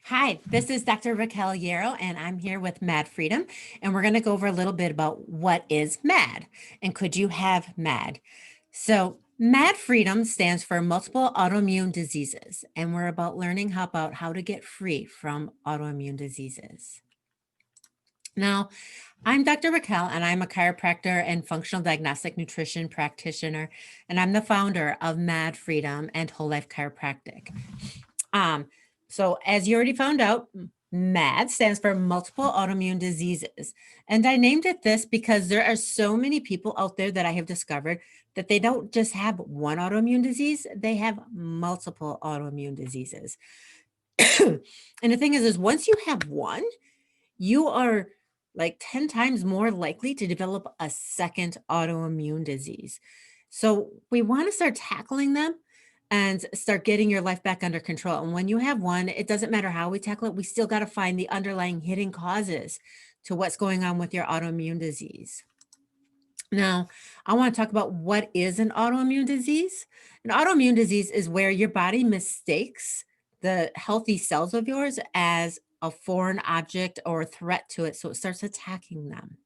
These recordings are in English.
Hi, this is Dr. Raquel Yarrow, and I'm here with Mad Freedom, and we're going to go over a little bit about what is MAD and could you have MAD. So, MAD Freedom stands for multiple autoimmune diseases, and we're about learning about how to get free from autoimmune diseases. Now, I'm Dr. Raquel, and I'm a chiropractor and functional diagnostic nutrition practitioner, and I'm the founder of MAD Freedom and Whole Life Chiropractic. Um, so as you already found out, MAD stands for multiple autoimmune diseases. And I named it this because there are so many people out there that I have discovered that they don't just have one autoimmune disease, they have multiple autoimmune diseases. And the thing is once you have one, you are like 10 times more likely to develop a second autoimmune disease. So we want to start tackling them and start getting your life back under control. And when you have one, it doesn't matter how we tackle it, we still got to find the underlying hidden causes to what's going on with your autoimmune disease. Now, I want to talk about what is an autoimmune disease. An autoimmune disease is where your body mistakes the healthy cells of yours as a foreign object or a threat to it. So it starts attacking them.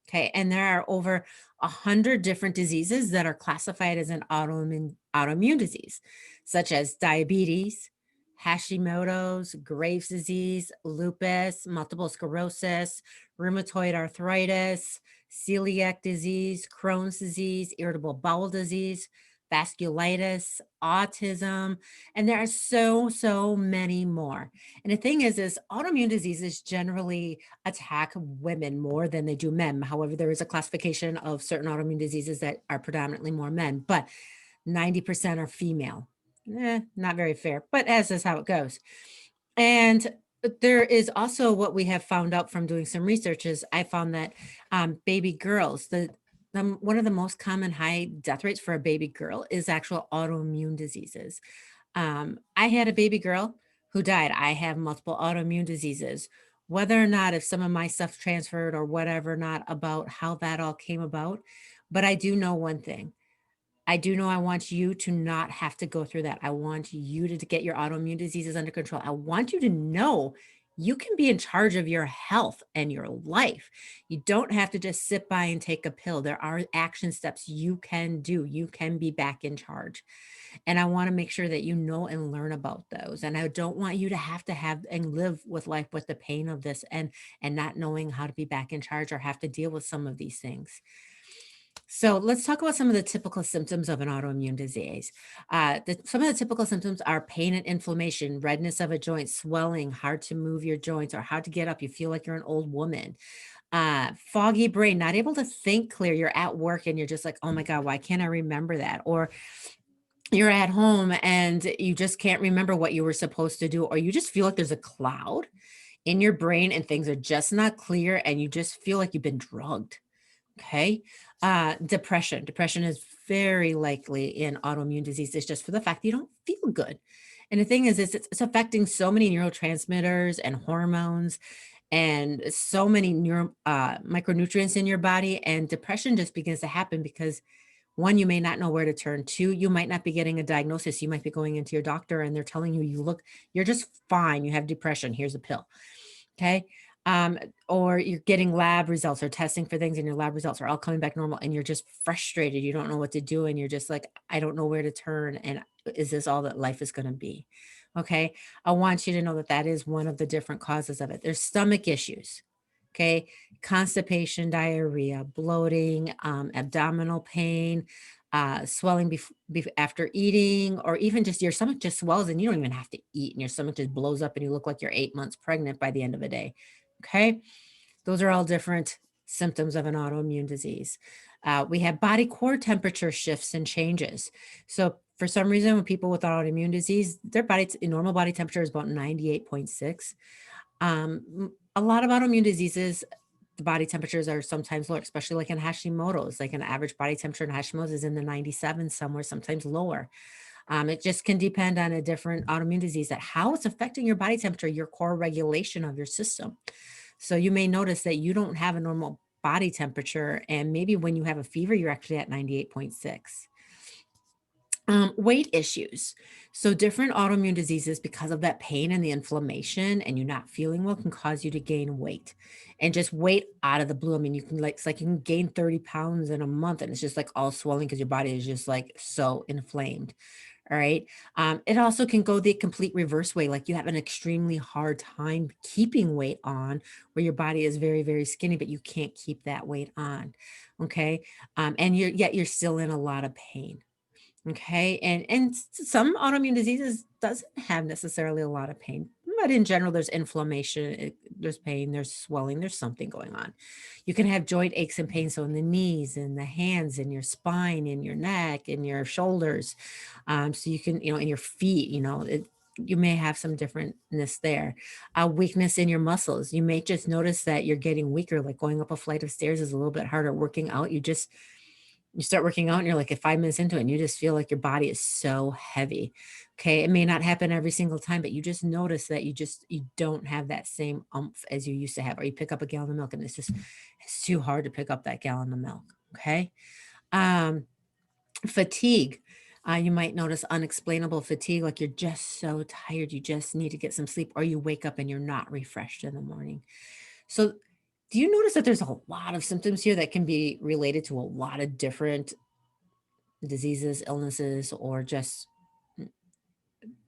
Okay. And there are over 100 different diseases that are classified as an autoimmune disease, such as diabetes, Hashimoto's, Graves' disease, lupus, multiple sclerosis, rheumatoid arthritis, celiac disease, Crohn's disease, irritable bowel disease, vasculitis, autism, and there are so many more. And the thing is autoimmune diseases generally attack women more than they do men. However, there is a classification of certain autoimmune diseases that are predominantly more men, but 90% are female. Not very fair, but as is how it goes. And there is also what we have found out from doing some research is I found that baby girls, one of the most common high death rates for a baby girl is actual autoimmune diseases. I had a baby girl who died. I have multiple autoimmune diseases. Whether or not if some of my stuff transferred or whatever, not about how that all came about, but I do know one thing. I do know I want you to not have to go through that. I want you to get your autoimmune diseases under control. I want you to know you can be in charge of your health and your life. You don't have to just sit by and take a pill. There are action steps you can do. You can be back in charge. And I want to make sure that you know and learn about those. And I don't want you to have and live with life with the pain of this and not knowing how to be back in charge or have to deal with some of these things. So let's talk about some of the typical symptoms of an autoimmune disease. Some of the typical symptoms are pain and inflammation, redness of a joint, swelling, hard to move your joints or hard to get up. You feel like you're an old woman. Foggy brain, not able to think clear. You're at work and you're just like, oh my God, why can't I remember that? Or you're at home and you just can't remember what you were supposed to do, or you just feel like there's a cloud in your brain and things are just not clear and you just feel like you've been drugged. Okay. Depression. Depression is very likely in autoimmune disease. It's just for the fact that you don't feel good. And the thing is it's affecting so many neurotransmitters and hormones and so many micronutrients in your body. And depression just begins to happen because one, you may not know where to turn. Two, you might not be getting a diagnosis. You might be going into your doctor and they're telling you, you're just fine. You have depression. Here's a pill. Okay. Um, or you're getting lab results or testing for things and your lab results are all coming back normal and you're just frustrated. You don't know what to do. And you're just like, I don't know where to turn. And is this all that life is going to be? Okay. I want you to know that that is one of the different causes of it. There's stomach issues. Okay. Constipation, diarrhea, bloating, abdominal pain, swelling after eating, or even just your stomach just swells and you don't even have to eat and your stomach just blows up and you look like you're 8 months pregnant by the end of the day. Okay. Those are all different symptoms of an autoimmune disease. We have body core temperature shifts and changes. So for some reason, when people with autoimmune disease, their normal body temperature is about 98.6. A lot of autoimmune diseases, the body temperatures are sometimes lower, especially like in Hashimoto's, like an average body temperature in Hashimoto's is in the 97 somewhere, sometimes lower. It just can depend on a different autoimmune disease that how it's affecting your body temperature, your core regulation of your system. So you may notice that you don't have a normal body temperature. And maybe when you have a fever, you're actually at 98.6. Weight issues. So, different autoimmune diseases, because of that pain and the inflammation, and you not feeling well, can cause you to gain weight and just weight out of the blue. I mean, you can like, it's like you can gain 30 pounds in a month and it's just like all swelling because your body is just like so inflamed. All right. It also can go the complete reverse way. Like you have an extremely hard time keeping weight on where your body is very, very skinny, but you can't keep that weight on. Okay. And yet you're still in a lot of pain. Okay, some autoimmune diseases doesn't have necessarily a lot of pain, but in general, there's inflammation, there's pain, there's swelling, there's something going on. You can have joint aches and pains, so in the knees, in the hands, in your spine, in your neck, in your shoulders. So you can, in your feet, you may have some differentness there. Weakness in your muscles. You may just notice that you're getting weaker, like going up a flight of stairs is a little bit harder. Working out, you start working out and you're like at 5 minutes into it and you just feel like your body is so heavy. Okay. It may not happen every single time, but you just notice that you don't have that same umph as you used to have, or you pick up a gallon of milk and it's too hard to pick up that gallon of milk. Okay. Um, Fatigue. You might notice unexplainable fatigue, like you're just so tired, you just need to get some sleep, or you wake up and you're not refreshed in the morning. So, do you notice that there's a lot of symptoms here that can be related to a lot of different diseases, illnesses, or just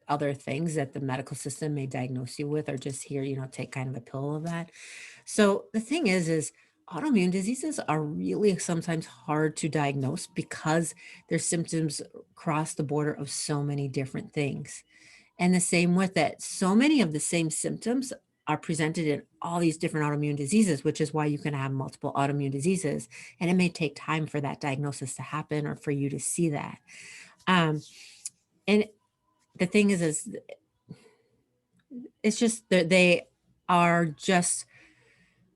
other things that the medical system may diagnose you with, or just here, take kind of a pill of that? So the thing is autoimmune diseases are really sometimes hard to diagnose because their symptoms cross the border of so many different things. And the same with that, so many of the same symptoms are presented in all these different autoimmune diseases, which is why you can have multiple autoimmune diseases. And it may take time for that diagnosis to happen or for you to see that. Um, and the thing is it's just that they are just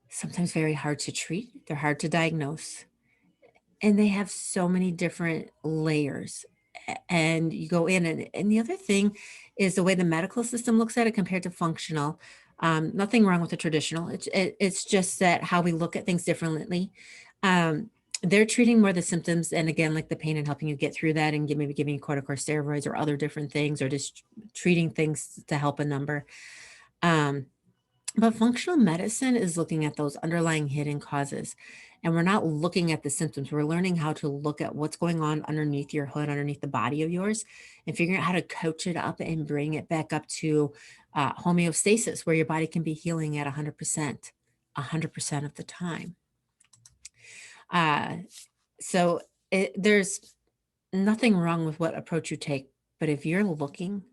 sometimes very hard to treat. They're hard to diagnose. And they have so many different layers. And you go in, and the other thing is the way the medical system looks at it compared to functional. Nothing wrong with the traditional. It's just that how we look at things differently. Um, they're treating more the symptoms, and again, like the pain and helping you get through that, and maybe giving you corticosteroids or other different things, or just treating things to help a number. Um, but functional medicine is looking at those underlying hidden causes. And we're not looking at the symptoms. We're learning how to look at what's going on underneath your hood, underneath the body of yours, and figuring out how to coach it up and bring it back up to homeostasis, where your body can be healing at 100%, 100% of the time. Uh, so there's nothing wrong with what approach you take. But if you're looking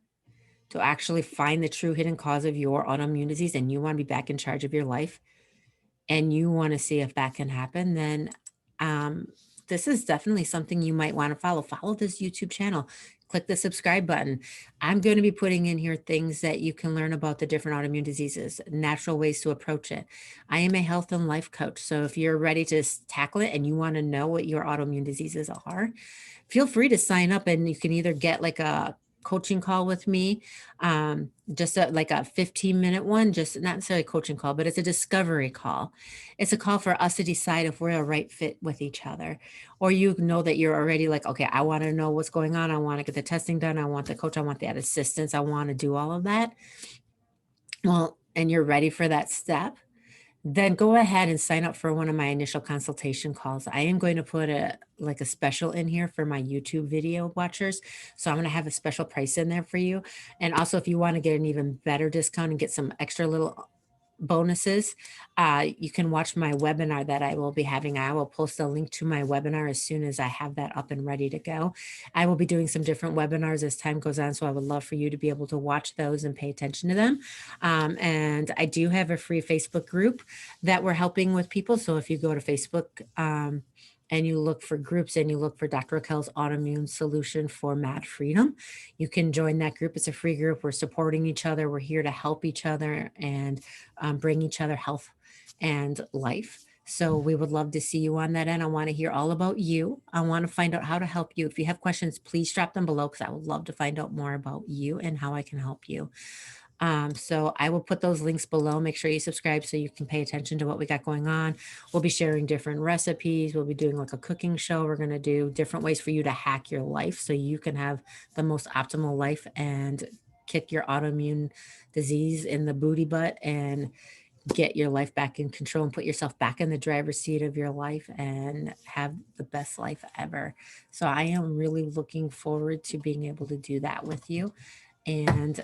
to actually find the true hidden cause of your autoimmune disease and you want to be back in charge of your life and you want to see if that can happen, then um, this is definitely something you might want to follow. Follow this YouTube channel. Click the subscribe button. I'm going to be putting in here things that you can learn about the different autoimmune diseases, natural ways to approach it. I am a health and life coach. So if you're ready to tackle it and you want to know what your autoimmune diseases are, feel free to sign up, and you can either get like a coaching call with me, just like a 15-minute one, just not necessarily a coaching call, but it's a discovery call. It's a call for us to decide if we're a right fit with each other, or you know that you're already like, okay, I want to know what's going on. I want to get the testing done. I want the coach. I want that assistance. I want to do all of that. Well, and you're ready for that step, then go ahead and sign up for one of my initial consultation calls. I am going to put a special in here for my YouTube video watchers. So I'm going to have a special price in there for you. And also, if you want to get an even better discount and get some extra little bonuses, you can watch my webinar that I will be having. I will post a link to my webinar as soon as I have that up and ready to go. I will be doing some different webinars as time goes on, so I would love for you to be able to watch those and pay attention to them. And I do have a free Facebook group that we're helping with people. So if you go to Facebook, and you look for groups and you look for Dr. Raquel's Autoimmune Solution for Mad Freedom, you can join that group. It's a free group. We're supporting each other. We're here to help each other and bring each other health and life. So we would love to see you on that end. I want to hear all about you. I want to find out how to help you. If you have questions, please drop them below, because I would love to find out more about you and how I can help you. So I will put those links below. Make sure you subscribe so you can pay attention to what we got going on. We'll be sharing different recipes. We'll be doing like a cooking show. We're going to do different ways for you to hack your life so you can have the most optimal life and kick your autoimmune disease in the booty butt and get your life back in control and put yourself back in the driver's seat of your life and have the best life ever. So I am really looking forward to being able to do that with you. And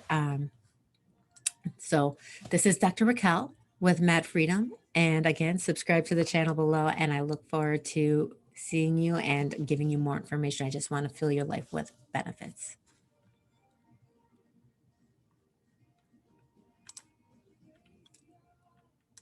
so this is Dr. Raquel with Mad Freedom. And again, subscribe to the channel below. And I look forward to seeing you and giving you more information. I just want to fill your life with benefits.